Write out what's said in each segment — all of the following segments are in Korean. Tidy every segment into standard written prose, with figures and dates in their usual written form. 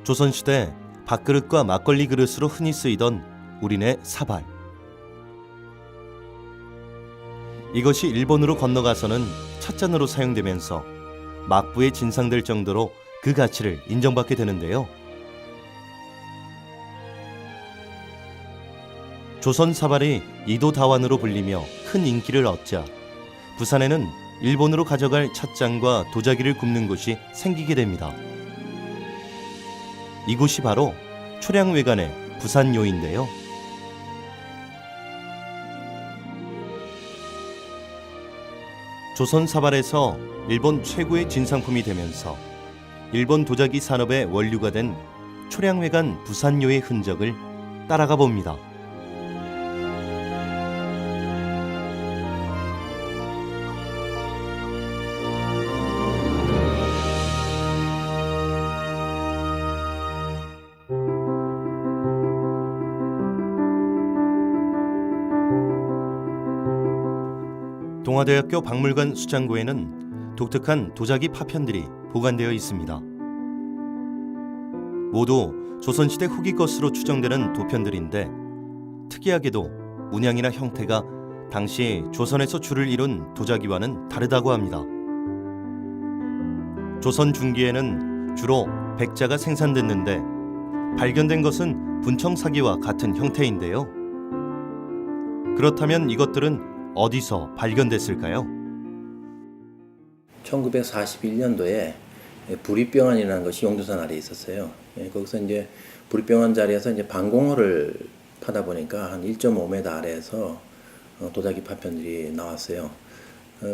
조선시대 밥그릇과 막걸리 그릇으로 흔히 쓰이던 우리네 사발. 이것이 일본으로 건너가서는 찻잔으로 사용되면서 막부에 진상될 정도로 그 가치를 인정받게 되는데요. 조선 사발이 이도다완으로 불리며 큰 인기를 얻자 부산에는 일본으로 가져갈 찻잔과 도자기를 굽는 곳이 생기게 됩니다. 이곳이 바로 초량외관의 부산요인데요. 조선 사발에서 일본 최고의 진상품이 되면서 일본 도자기 산업의 원류가 된 초량외관 부산요의 흔적을 따라가 봅니다. 동아대학교 박물관 수장고에는 독특한 도자기 파편들이 보관되어 있습니다. 모두 조선시대 후기 것으로 추정되는 도편들인데 특이하게도 문양이나 형태가 당시 조선에서 줄을 이룬 도자기와는 다르다고 합니다. 조선 중기에는 주로 백자가 생산됐는데 발견된 것은 분청사기와 같은 형태인데요. 그렇다면 이것들은 어디서 발견됐을까요? 1941년도에 부립병원이라는 것이 용두산 아래에 있었어요. 거기서 이제 부립병원 자리에서 이제 방공호를 파다 보니까 한 1.5m 아래에서 도자기 파편들이 나왔어요.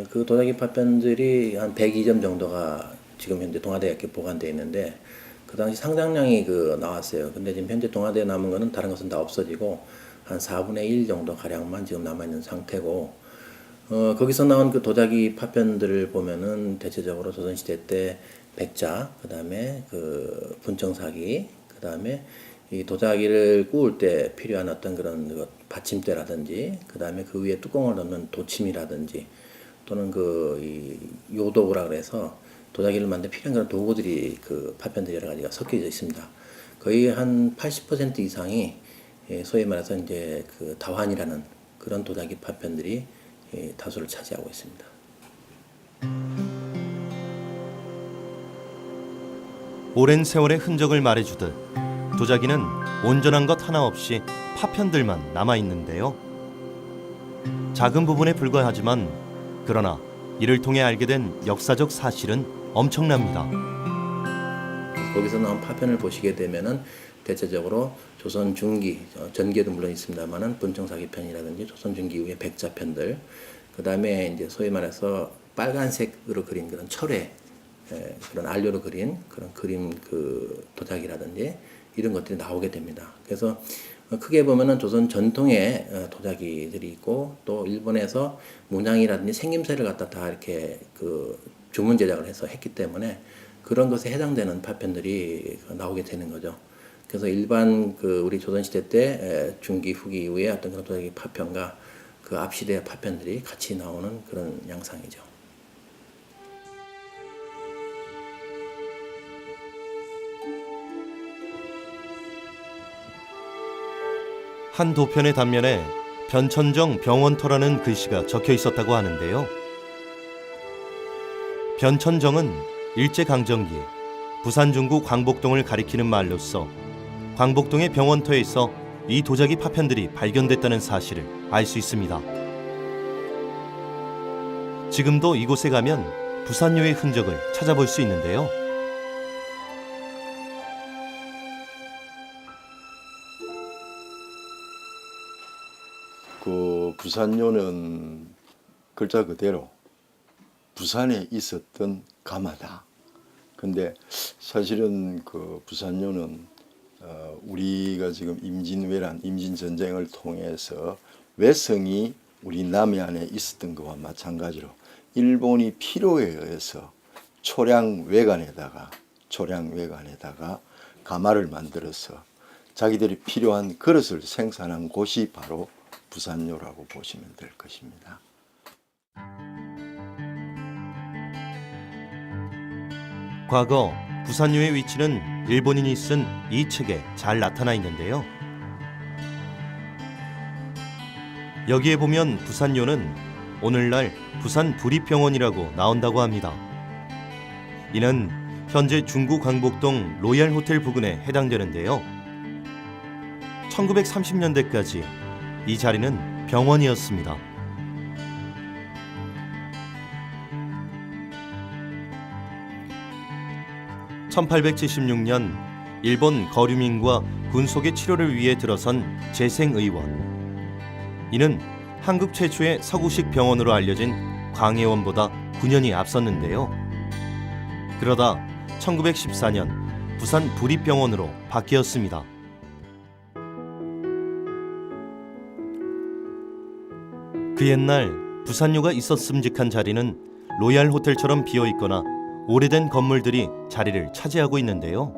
그 도자기 파편들이 한 102점 정도가 지금 현재 동아대학교에 보관되어 있는데 그 당시 상당량이 나왔어요. 근데 지금 현재 동아대에 남은 거는 다른 것은 다 없어지고 한 4분의 1 정도 가량만 지금 남아있는 상태고 거기서 나온 그 도자기 파편들을 보면은 대체적으로 조선시대 때 백자, 그 다음에 그 분청사기, 그 다음에 이 도자기를 구울 때 필요한 어떤 그런 받침대라든지, 그 다음에 그 위에 뚜껑을 넣는 도침이라든지, 또는 이 요도구라 그래서 도자기를 만드는 필요한 그런 도구들이 그 파편들 여러 가지가 섞여져 있습니다. 거의 한 80% 이상이 소위 말해서 이제 그 다환이라는 그런 도자기 파편들이 다수를 차지하고 있습니다. 오랜 세월의 흔적을 말해주듯 도자기는 온전한 것 하나 없이 파편들만 남아있는데요. 작은 부분에 불과하지만 그러나 이를 통해 알게 된 역사적 사실은 엄청납니다. 거기서 나온 파편을 보시게 되면은 대체적으로 조선 중기, 전기에도 물론 있습니다만은 분청사기편이라든지 조선 중기 이후의 백자편들, 그 다음에 이제 소위 말해서 빨간색으로 그린 그런 철의 그런 안료로 그린 그런 그림 그 도자기라든지 이런 것들이 나오게 됩니다. 그래서 크게 보면은 조선 전통의 도자기들이 있고 또 일본에서 문양이라든지 생김새를 갖다 다 이렇게 그 주문 제작을 해서 했기 때문에 그런 것에 해당되는 파편들이 나오게 되는 거죠. 그래서 일반 우리 조선시대 때 중기 후기 이후에 어떤 그런 도자기 파편과 그 앞시대의 파편들이 같이 나오는 그런 양상이죠. 한 도편의 단면에 변천정 병원터라는 글씨가 적혀 있었다고 하는데요. 변천정은 일제강점기 부산 중구 광복동을 가리키는 말로서 광복동의 병원터에서 이 도자기 파편들이 발견됐다는 사실을 알 수 있습니다. 지금도 이곳에 가면 부산요의 흔적을 찾아볼 수 있는데요. 그 부산요는 글자 그대로 부산에 있었던 가마다. 근데 사실은 그 부산요는 우리가 지금 임진전쟁을 통해서 외성이 우리 남해안에 있었던 것과 마찬가지로 일본이 필요에 의해서 초량외관에다가 가마를 만들어서 자기들이 필요한 그릇을 생산한 곳이 바로 부산요라고 보시면 될 것입니다. 과거 부산요의 위치는 일본인이 쓴 이 책에 잘 나타나 있는데요. 여기에 보면 부산요는 오늘날 부산 부립병원이라고 나온다고 합니다. 이는 현재 중구 광복동 로얄호텔 부근에 해당되는데요. 1930년대까지 이 자리는 병원이었습니다. (1876년) 일본 거류민과 군속의 치료를 위해 들어선 재생의원. 이는 한국 최초의 서구식 병원으로 알려진 광해원보다 9년이 앞섰는데요. 그러다 1914년 부산 부립병원으로 바뀌었습니다. 그 옛날 부산요가 있었음직한 자리는 로얄호텔처럼 비어있거나 오래된 건물들이 자리를 차지하고 있는데요.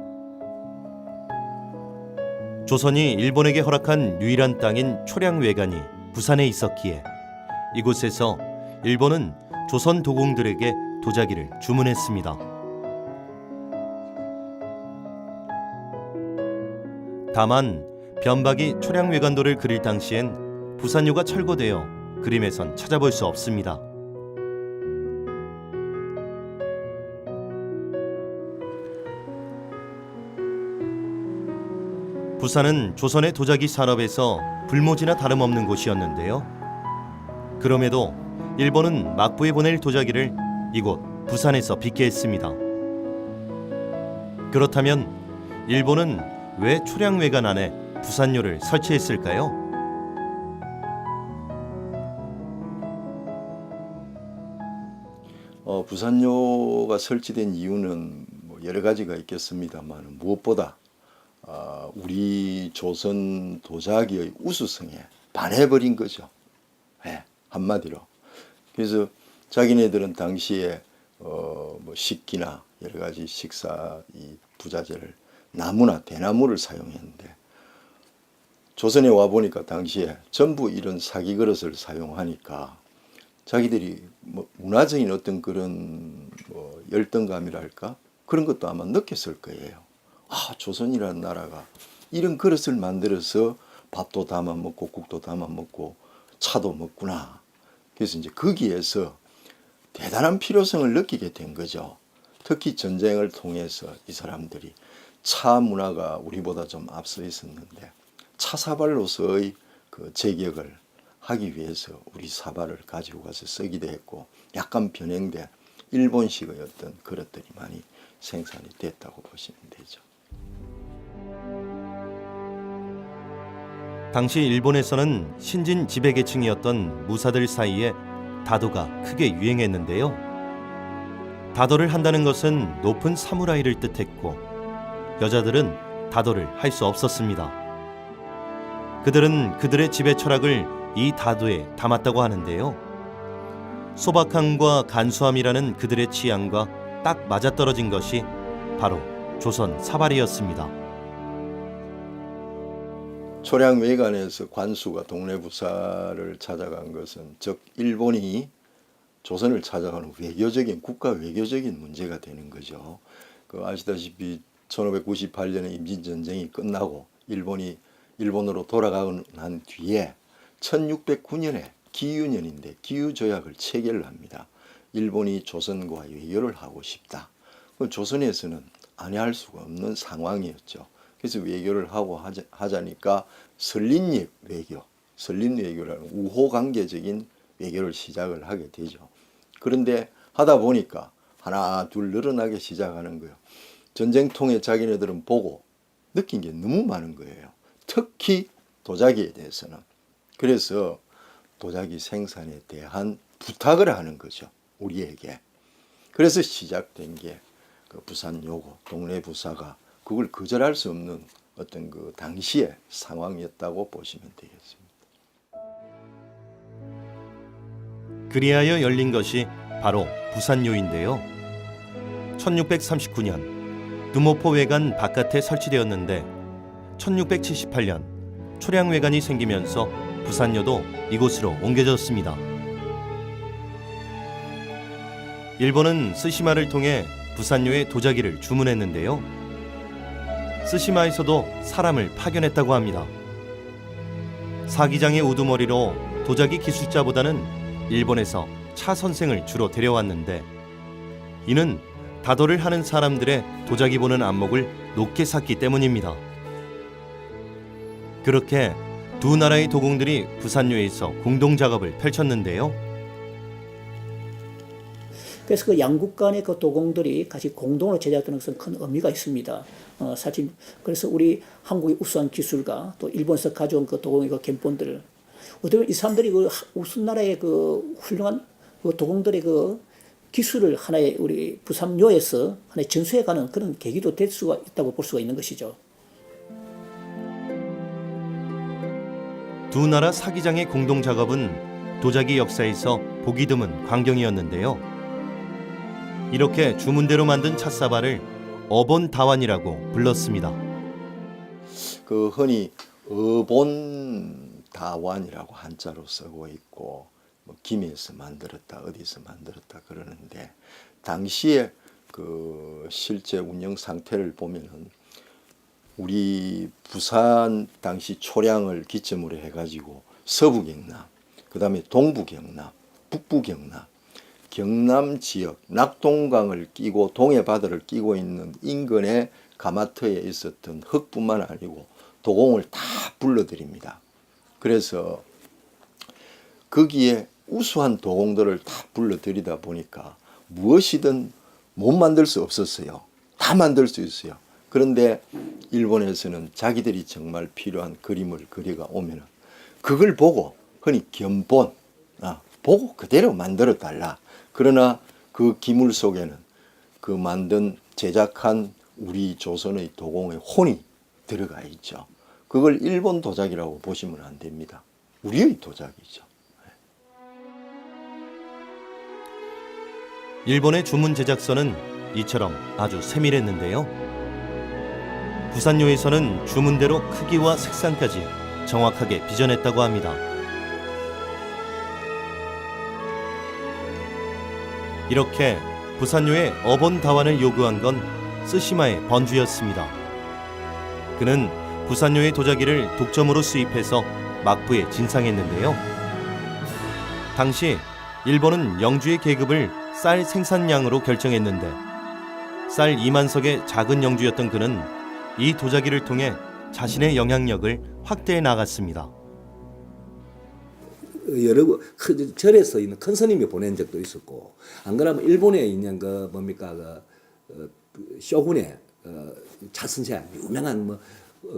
조선이 일본에게 허락한 유일한 땅인 초량외관이 부산에 있었기에 이곳에서 일본은 조선 도공들에게 도자기를 주문했습니다. 다만 변박이 초량외관도를 그릴 당시엔 부산요가 철거되어 그림에선 찾아볼 수 없습니다. 부산은 조선의 도자기 산업에서 불모지나 다름없는 곳이었는데요. 그럼에도 일본은 막부에 보낼 도자기를 이곳 부산에서 빚게 했습니다. 그렇다면 일본은 왜 초량외관 안에 부산요를 설치했을까요? 부산요가 설치된 이유는 뭐 여러 가지가 있겠습니다만 무엇보다 우리 조선 도자기의 우수성에 반해버린 거죠. 네, 한마디로. 그래서 자기네들은 당시에 뭐 식기나 여러 가지 식사 이 부자재를 나무나 대나무를 사용했는데 조선에 와 보니까 당시에 전부 이런 사기 그릇을 사용하니까 자기들이 뭐 문화적인 어떤 그런 뭐 열등감이랄까 그런 것도 아마 느꼈을 거예요. 아, 조선이라는 나라가 이런 그릇을 만들어서 밥도 담아 먹고 국도 담아 먹고 차도 먹구나. 그래서 이제 거기에서 대단한 필요성을 느끼게 된 거죠. 특히 전쟁을 통해서 이 사람들이 차 문화가 우리보다 좀 앞서 있었는데 차 사발로서의 그 제격을 하기 위해서 우리 사발을 가지고 가서 쓰기도 했고 약간 변형된 일본식의 어떤 그릇들이 많이 생산이 됐다고 보시면 되죠. 당시 일본에서는 신진 지배계층이었던 무사들 사이에 다도가 크게 유행했는데요. 다도를 한다는 것은 높은 사무라이를 뜻했고 여자들은 다도를 할 수 없었습니다. 그들은 그들의 지배 철학을 이 다도에 담았다고 하는데요. 소박함과 간소함이라는 그들의 취향과 딱 맞아떨어진 것이 바로 조선 사발이었습니다. 초량외관에서 관수가 동래부사를 찾아간 것은 즉 일본이 조선을 찾아가는 외교적인 국가 외교적인 문제가 되는 거죠. 그 아시다시피 1598년에 임진전쟁이 끝나고 일본이 일본으로 돌아가고 난 뒤에 1609년에 기유년인데 기유조약을 체결을 합니다. 일본이 조선과 외교를 하고 싶다. 조선에서는 안해할 수가 없는 상황이었죠. 그래서 외교를 하고 하자니까 설린립 외교, 설린외교라는 우호관계적인 외교를 시작을 하게 되죠. 그런데 하다 보니까 하나 둘 늘어나게 시작하는 거예요. 전쟁통에 자기네들은 보고 느낀 게 너무 많은 거예요. 특히 도자기에 대해서는. 그래서 도자기 생산에 대한 부탁을 하는 거죠. 우리에게. 그래서 시작된 게 그 부산요고 동래부사가 그걸 거절할 수 없는 어떤 그 당시의 상황이었다고 보시면 되겠습니다. 그리하여 열린 것이 바로 부산요인데요. 1639년 두모포 외관 바깥에 설치되었는데 1678년 초량외관이 생기면서 부산요도 이곳으로 옮겨졌습니다. 일본은 스시마를 통해 부산요의 도자기를 주문했는데요. 쓰시마에서도 사람을 파견했다고 합니다. 사기장의 우두머리로 도자기 기술자보다는 일본에서 차 선생을 주로 데려왔는데, 이는 다도를 하는 사람들의 도자기 보는 안목을 높게 샀기 때문입니다. 그렇게 두 나라의 도공들이 부산요에서 공동 작업을 펼쳤는데요. 그래서 그 양국 간의 그 도공들이 같이 공동으로 제작되는 것은 큰 의미가 있습니다. 사실 그래서 우리 한국의 우수한 기술과 또 일본에서 가져온 그 도공의 그 견본들을 어떻게 보면 이 사람들이 그 우수 나라의 그 훌륭한 그 도공들의 그 기술을 하나의 우리 부산요에서 하나의 전수해가는 그런 계기도 될 수가 있다고 볼 수가 있는 것이죠. 두 나라 사기장의 공동 작업은 도자기 역사에서 보기 드문 광경이었는데요. 이렇게 주문대로 만든 찻사발을 어본다완이라고 불렀습니다. 그 흔히 어본다완이라고 한자로 쓰고 있고, 뭐 김에서 만들었다, 어디서 만들었다 그러는데, 당시에 그 실제 운영 상태를 보면은 우리 부산 당시 초량을 기점으로 해가지고 서부 경남, 그 다음에 동부 경남, 북부 경남, 경남 지역 낙동강을 끼고 동해바다를 끼고 있는 인근의 가마터에 있었던 흙뿐만 아니고 도공을 다 불러들입니다. 그래서 거기에 우수한 도공들을 다 불러들이다 보니까 무엇이든 못 만들 수 없었어요. 다 만들 수 있어요. 그런데 일본에서는 자기들이 정말 필요한 그림을 그려가 오면은 그걸 보고 흔히 견본, 보고 그대로 만들어 달라. 그러나 그 기물 속에는 그 만든 제작한 우리 조선의 도공의 혼이 들어가 있죠. 그걸 일본 도자기라고 보시면 안 됩니다. 우리의 도자기죠. 일본의 주문 제작선은 이처럼 아주 세밀했는데요. 부산요에서는 주문대로 크기와 색상까지 정확하게 빚어냈다고 합니다. 이렇게 부산요의 어본다완을 요구한 건 쓰시마의 번주였습니다. 그는 부산요의 도자기를 독점으로 수입해서 막부에 진상했는데요. 당시 일본은 영주의 계급을 쌀 생산량으로 결정했는데, 쌀 2만 석의 작은 영주였던 그는 이 도자기를 통해 자신의 영향력을 확대해 나갔습니다. 여러 절에서 있는 큰 스님이 보낸 적도 있었고, 안 그러면 일본에 있는 그 뭡니까 쇼군의 차선생 유명한 뭐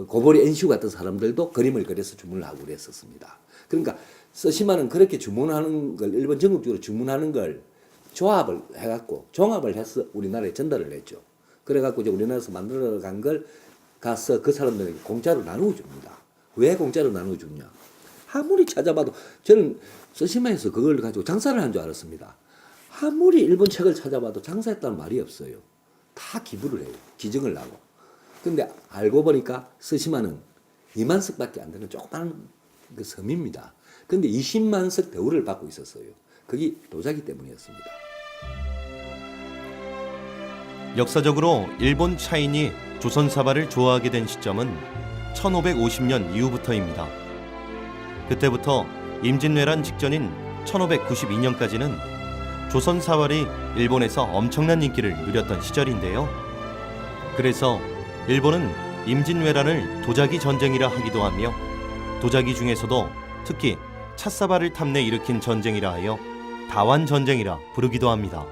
고보리 엔슈 같은 사람들도 그림을 그려서 주문을 하고 그랬었습니다. 그러니까 쓰시마는 그렇게 주문하는 걸 일본 전국적으로 주문하는 걸 조합을 해갖고 종합을 해서 우리나라에 전달을 했죠. 그래갖고 이제 우리나라에서 만들어 간 걸 가서 그 사람들에게 공짜로 나누어 줍니다. 왜 공짜로 나누어 주냐? 아무리 찾아봐도 저는 쓰시마에서 그걸 가지고 장사를 한 줄 알았습니다. 아무리 일본 책을 찾아봐도 장사했다는 말이 없어요. 다 기부를 해요. 기증을 하고. 근데 알고 보니까 쓰시마는 2만 석밖에 안 되는 조그마한 그 섬입니다. 근데 20만 석 대우를 받고 있었어요. 그게 도자기 때문이었습니다. 역사적으로 일본 차인이 조선 사발을 좋아하게 된 시점은 1550년 이후부터입니다. 그때부터 임진왜란 직전인 1592년까지는 조선 사발이 일본에서 엄청난 인기를 누렸던 시절인데요. 그래서 일본은 임진왜란을 도자기 전쟁이라 하기도 하며, 도자기 중에서도 특히 찻사발을 탐내 일으킨 전쟁이라 하여 다완 전쟁이라 부르기도 합니다.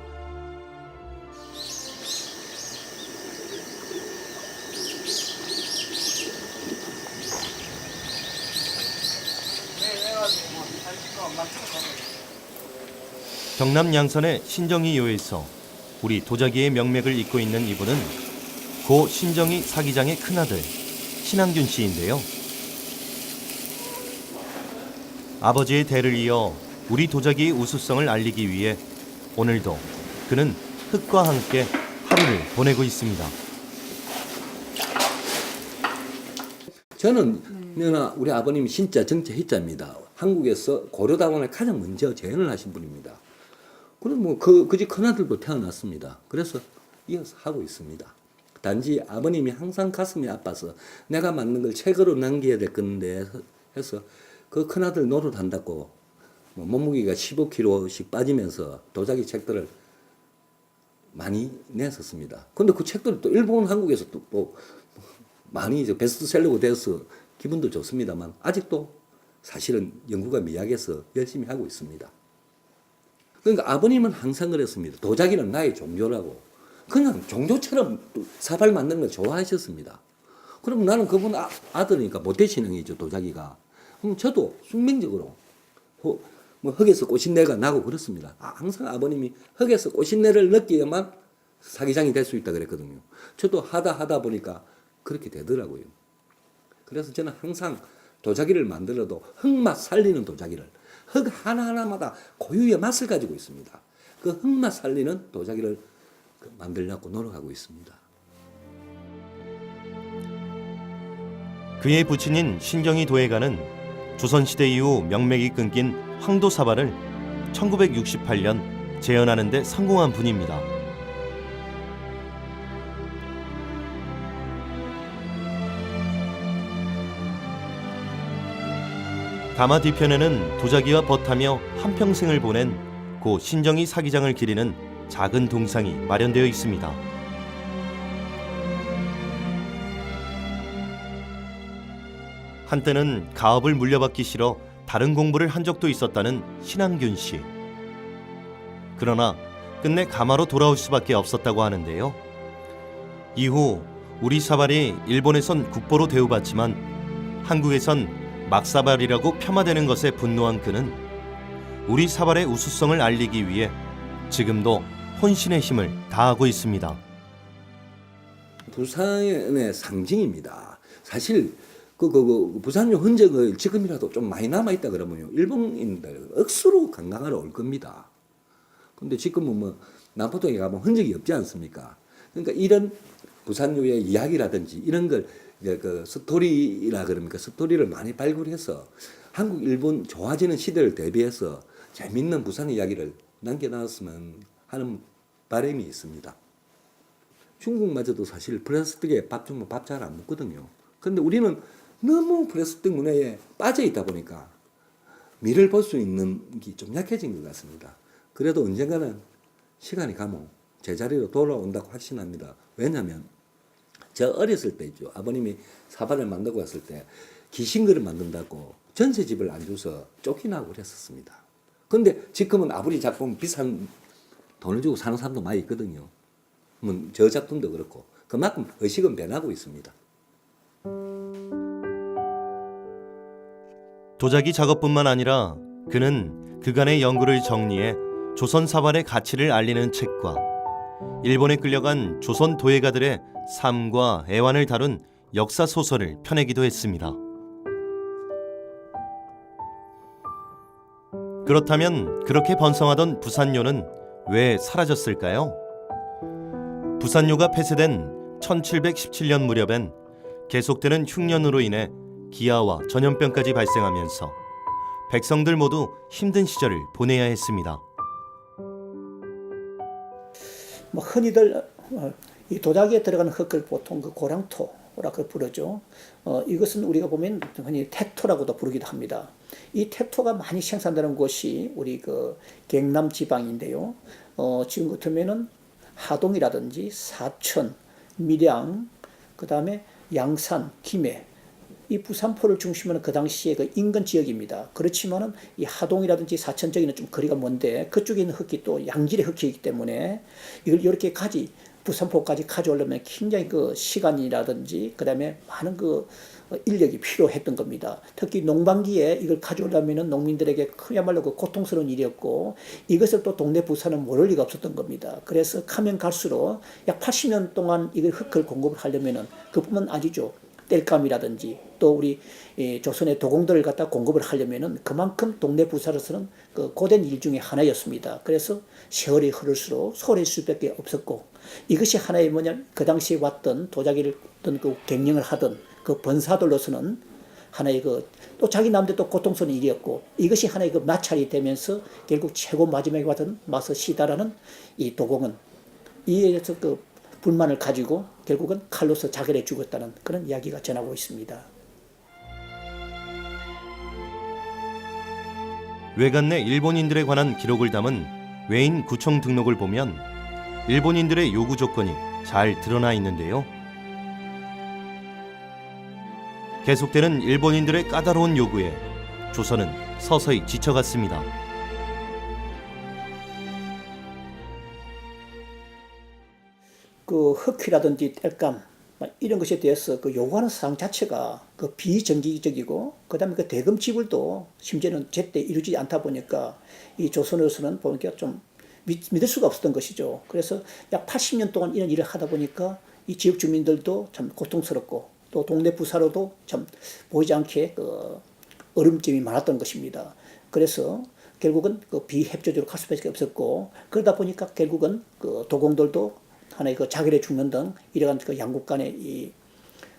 경남 양산의 신정이 요에서 우리 도자기의 명맥을 잇고 있는 이분은 고 신정이 사기장의 큰아들 신항균 씨인데요. 아버지의 대를 이어 우리 도자기의 우수성을 알리기 위해 오늘도 그는 흙과 함께 하루를 보내고 있습니다. 저는 우리 아버님이 신자 정자 희자입니다. 한국에서 고려다원에 가장 먼저 재현을 하신 분입니다. 그럼 뭐 그 집 큰아들도 태어났습니다. 그래서 이어서 하고 있습니다. 단지 아버님이 항상 가슴이 아파서 내가 만든 걸 책으로 남겨야 될 건데 해서 그 큰아들 노릇한다고 뭐 몸무게가 15kg씩 빠지면서 도자기 책들을 많이 냈었습니다. 근데 그 책들이 또 일본, 한국에서 또 많이 이제 베스트셀러가 돼서 기분도 좋습니다만 아직도 사실은 연구가 미약해서 열심히 하고 있습니다. 그러니까 아버님은 항상 그랬습니다. 도자기는 나의 종교라고. 그냥 종교처럼 사발 만드는 걸 좋아하셨습니다. 그럼 나는 그분 아들이니까 모태신앙이죠, 도자기가. 그럼 저도 숙명적으로 뭐 흙에서 꽃신내가 나고 그렇습니다. 항상 아버님이 흙에서 꽃신내를 느껴야만 사기장이 될 수 있다 그랬거든요. 저도 하다 보니까 그렇게 되더라고요. 그래서 저는 항상 도자기를 만들어도 흙맛 살리는 도자기를, 흙 하나하나마다 고유의 맛을 가지고 있습니다. 그 흙맛 살리는 도자기를 만들려고 노력하고 있습니다. 그의 부친인 신경이 도예가는 조선시대 이후 명맥이 끊긴 황도사발을 1968년 재현하는 데 성공한 분입니다. 가마 뒤편에는 도자기와 벗하며 한평생을 보낸 고 신정이 사기장을 기리는 작은 동상이 마련되어 있습니다. 한때는 가업을 물려받기 싫어 다른 공부를 한 적도 있었다는 신한균 씨. 그러나 끝내 가마로 돌아올 수밖에 없었다고 하는데요. 이후 우리 사발이 일본에선 국보로 대우받지만 한국에선 막사발이라고 폄하되는 것에 분노한 그는 우리 사발의 우수성을 알리기 위해 지금도 혼신의 힘을 다하고 있습니다. 부산의 상징입니다. 사실 그 부산요 흔적을 지금이라도 좀 많이 남아있다 그러면요, 일본인들 억수로 관광하러 올 겁니다. 근데 지금은 뭐 남포동에 가면 흔적이 없지 않습니까? 그러니까 이런 부산요의 이야기라든지 이런 걸 이제 그 스토리라 그럽니까? 스토리를 많이 발굴해서 한국, 일본 좋아지는 시대를 대비해서 재밌는 부산 이야기를 남겨놨으면 하는 바람이 있습니다. 중국마저도 사실 플라스틱에 밥 주면 밥 잘 안 먹거든요. 근데 우리는 너무 플라스틱 문화에 빠져 있다 보니까 미를 볼 수 있는 게 좀 약해진 것 같습니다. 그래도 언젠가는 시간이 가면 제자리로 돌아온다고 확신합니다. 왜냐하면 저 어렸을 때 있죠. 아버님이 사발을 만들고 왔을 때 기신글을 만든다고 전세집을 안 줘서 쫓겨나고 그랬었습니다. 근데 지금은 아무리 작품 비싼 돈을 주고 사는 사람도 많이 있거든요. 저 작품도 그렇고 그만큼 의식은 변하고 있습니다. 도자기 작업뿐만 아니라 그는 그간의 연구를 정리해 조선 사발의 가치를 알리는 책과 일본에 끌려간 조선 도예가들의 삶과 애환을 다룬 역사 소설을 펴내기도 했습니다. 그렇다면 그렇게 번성하던 부산요는 왜 사라졌을까요? 부산요가 폐쇄된 1717년 무렵엔 계속되는 흉년으로 인해 기아와 전염병까지 발생하면서 백성들 모두 힘든 시절을 보내야 했습니다. 뭐 흔히들 이 도자기에 들어가는 흙을 보통 그 고랑토라고 부르죠. 이것은 우리가 보면 흔히 태토라고도 부르기도 합니다. 이 태토가 많이 생산되는 곳이 우리 그 경남 지방인데요. 지금 같으면은 하동이라든지 사천, 밀양, 그 다음에 양산, 김해, 이 부산포를 중심으로 그 당시에 그 인근 지역입니다. 그렇지만은 이 하동이라든지 사천 쪽에는 좀 거리가 먼데 그쪽에 있는 흙이 또 양질의 흙이기 때문에 이걸 이렇게 부산포까지 가져오려면 굉장히 그 시간이라든지 그 다음에 많은 그 인력이 필요했던 겁니다. 특히 농방기에 이걸 가져오려면 농민들에게 그야말로 그 고통스러운 일이었고 이것을 또 동네 부산은 모를 리가 없었던 겁니다. 그래서 가면 갈수록 약 80년 동안 이걸 흙을 공급을 하려면은 그뿐만 아니죠. 땔감이라든지 또 우리 조선의 도공들을 갖다 공급을 하려면은 그만큼 동네 부산에서는 그 고된 일 중에 하나였습니다. 그래서 세월이 흐를수록 소홀할 수밖에 없었고 이것이 하나의 뭐냐면 그 당시에 왔던 도자기를 어떤 그 경영을 하던 그 번사들로서는 하나의 또 자기 남들 또 고통스러운 일이었고 이것이 하나의 그 마찰이 되면서 결국 최고 마지막에 왔던 마서 시다라는 이 도공은 이에 대해서 불만을 가지고 결국은 칼로서 자결해 죽었다는 그런 이야기가 전하고 있습니다. 외관 내 일본인들에 관한 기록을 담은 외인 구청 등록을 보면 일본인들의 요구 조건이 잘 드러나 있는데요. 계속되는 일본인들의 까다로운 요구에 조선은 서서히 지쳐갔습니다. 그 흑휘라든지 땔감 이런 것에 대해서 그 요구하는 사항 자체가 그 비정기적이고 그다음에 그 대금 지불도 심지어는 제때 이루어지지 않다 보니까 이 조선으로서는 보니까 좀 믿을 수가 없었던 것이죠. 그래서 약 80년 동안 이런 일을 하다 보니까 이 지역 주민들도 참 고통스럽고 또 동네 부사로도 참 보이지 않게 그 어려움점이 많았던 것입니다. 그래서 결국은 그 비협조적으로 갈 수밖에 없었고 그러다 보니까 결국은 그 도공들도 하나의 그 자결해 죽는 등 이러한 그 양국 간의 이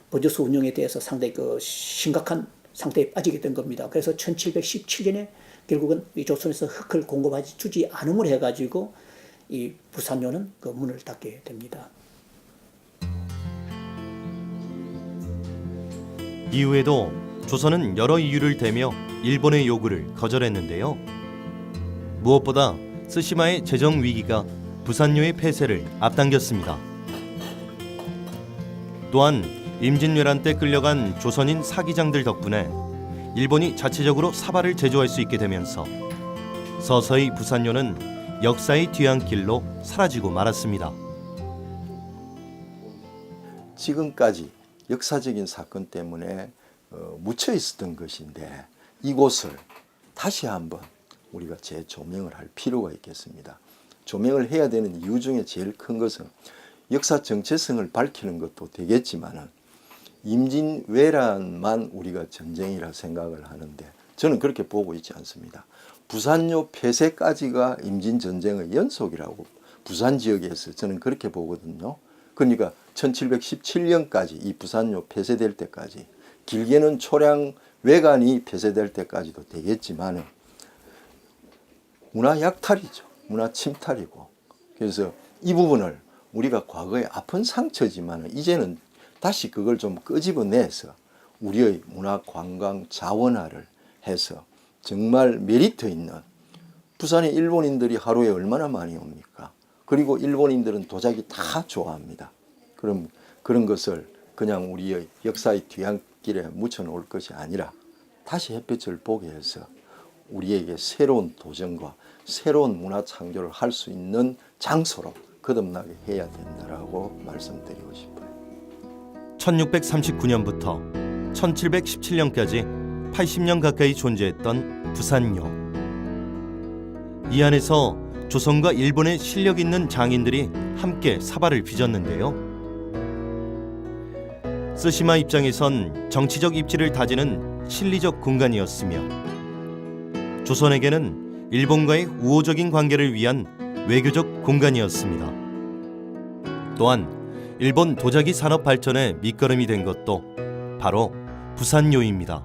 번조수 운영에 대해서 상당히 그 심각한 상태에 빠지게 된 겁니다. 그래서 1717년에 결국은 이 조선에서 흙을 공급하지 주지 않음을 해가지고 이 부산요는 그 문을 닫게 됩니다. 이후에도 조선은 여러 이유를 대며 일본의 요구를 거절했는데요. 무엇보다 쓰시마의 재정 위기가 부산요의 폐쇄를 앞당겼습니다. 또한 임진왜란 때 끌려간 조선인 사기장들 덕분에 일본이 자체적으로 사발을 제조할 수 있게 되면서 서서히 부산요는 역사의 뒤안길로 사라지고 말았습니다. 지금까지 역사적인 사건 때문에 묻혀 있었던 것인데 이곳을 다시 한번 우리가 재조명을 할 필요가 있겠습니다. 조명을 해야 되는 이유 중에 제일 큰 것은 역사 정체성을 밝히는 것도 되겠지만은 임진왜란만 우리가 전쟁이라 생각을 하는데 저는 그렇게 보고 있지 않습니다. 부산요 폐쇄까지가 임진전쟁의 연속이라고 부산 지역에서 저는 그렇게 보거든요. 그러니까 1717년까지 이 부산요 폐쇄될 때까지 길게는 초량 외관이 폐쇄될 때까지도 되겠지만은 문화 약탈이죠. 문화 침탈이고. 그래서 이 부분을 우리가 과거에 아픈 상처지만 이제는 다시 그걸 좀 끄집어내서 우리의 문화 관광 자원화를 해서 정말 메리트 있는 부산에 일본인들이 하루에 얼마나 많이 옵니까? 그리고 일본인들은 도자기 다 좋아합니다. 그럼 그런 것을 그냥 우리의 역사의 뒤안길에 묻혀놓을 것이 아니라 다시 햇빛을 보게 해서 우리에게 새로운 도전과 새로운 문화 창조를 할 수 있는 장소로 거듭나게 해야 된다라고 말씀드리고 싶어요. 1639년부터 1717년까지 80년 가까이 존재했던 부산요. 이 안에서 조선과 일본의 실력 있는 장인들이 함께 사발을 빚었는데요. 쓰시마 입장에선 정치적 입지를 다지는 실리적 공간이었으며 조선에게는 일본과의 우호적인 관계를 위한 외교적 공간이었습니다. 또한 일본 도자기 산업 발전에 밑거름이 된 것도 바로 부산요입니다.